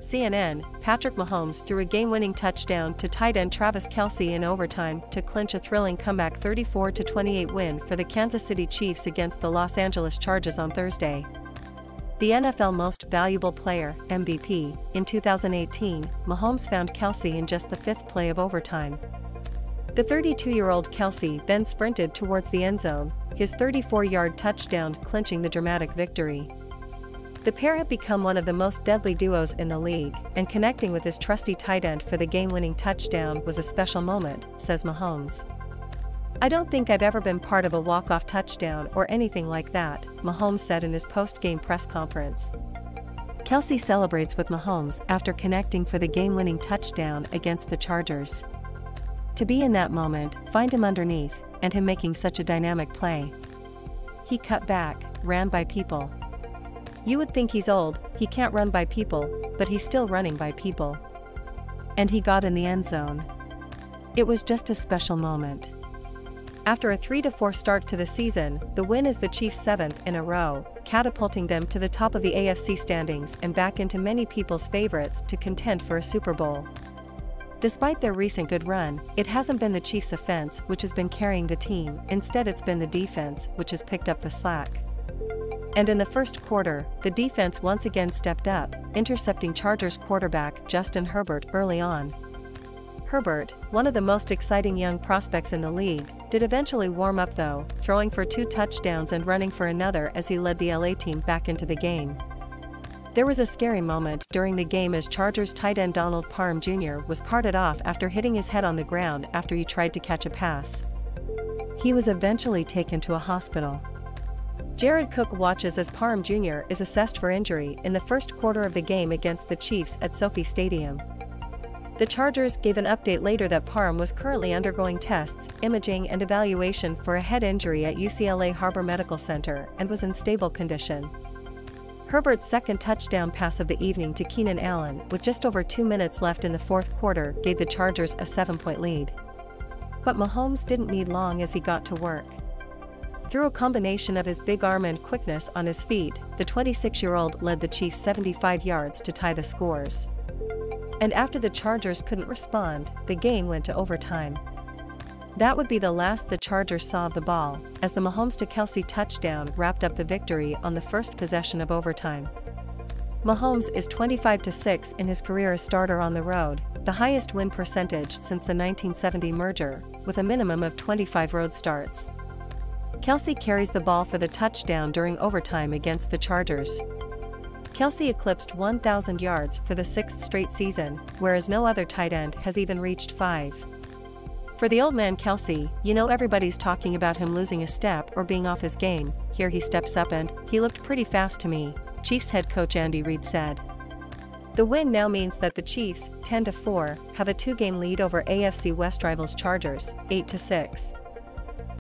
CNN, Patrick Mahomes threw a game-winning touchdown to tight end Travis Kelce in overtime to clinch a thrilling comeback 34-28 win for the Kansas City Chiefs against the Los Angeles Chargers on Thursday. The NFL Most Valuable Player (MVP) in 2018, Mahomes found Kelce in just the fifth play of overtime. The 32-year-old Kelce then sprinted towards the end zone, his 34-yard touchdown clinching the dramatic victory. The pair have become one of the most deadly duos in the league, and connecting with his trusty tight end for the game-winning touchdown was a special moment, says Mahomes. "I don't think I've ever been part of a walk-off touchdown or anything like that," Mahomes said in his post-game press conference. Kelce celebrates with Mahomes after connecting for the game-winning touchdown against the Chargers. To be in that moment, find him underneath, and him making such a dynamic play. He cut back, ran by people. You would think he's old, he can't run by people, but he's still running by people. And he got in the end zone. It was just a special moment. After a 3-4 start to the season, the win is the Chiefs' 7th in a row, catapulting them to the top of the AFC standings and back into many people's favorites to contend for a Super Bowl. Despite their recent good run, it hasn't been the Chiefs' offense which has been carrying the team, instead it's been the defense which has picked up the slack. And in the first quarter, the defense once again stepped up, intercepting Chargers quarterback Justin Herbert early on. Herbert, one of the most exciting young prospects in the league, did eventually warm up though, throwing for 2 touchdowns and running for another as he led the LA team back into the game. There was a scary moment during the game as Chargers tight end Donald Parham Jr. was carted off after hitting his head on the ground after he tried to catch a pass. He was eventually taken to a hospital. Jared Cook watches as Parham Jr. is assessed for injury in the first quarter of the game against the Chiefs at SoFi Stadium. The Chargers gave an update later that Parham was currently undergoing tests, imaging and evaluation for a head injury at UCLA Harbor Medical Center and was in stable condition. Herbert's second touchdown pass of the evening to Keenan Allen with just over 2 minutes left in the fourth quarter gave the Chargers a 7-point lead. But Mahomes didn't need long as he got to work. Through a combination of his big arm and quickness on his feet, the 26-year-old led the Chiefs 75 yards to tie the scores. And after the Chargers couldn't respond, the game went to overtime. That would be the last the Chargers saw of the ball, as the Mahomes to Kelce touchdown wrapped up the victory on the first possession of overtime. Mahomes is 25-6 in his career as starter on the road, the highest win percentage since the 1970 merger, with a minimum of 25 road starts. Kelce carries the ball for the touchdown during overtime against the Chargers. Kelce eclipsed 1,000 yards for the 6th straight season, whereas no other tight end has even reached 5. For the old man Kelce, you know everybody's talking about him losing a step or being off his game. Here he steps up and, he looked pretty fast to me, Chiefs head coach Andy Reid said. The win now means that the Chiefs, 10-4, have a 2-game lead over AFC West rivals Chargers, 8-6.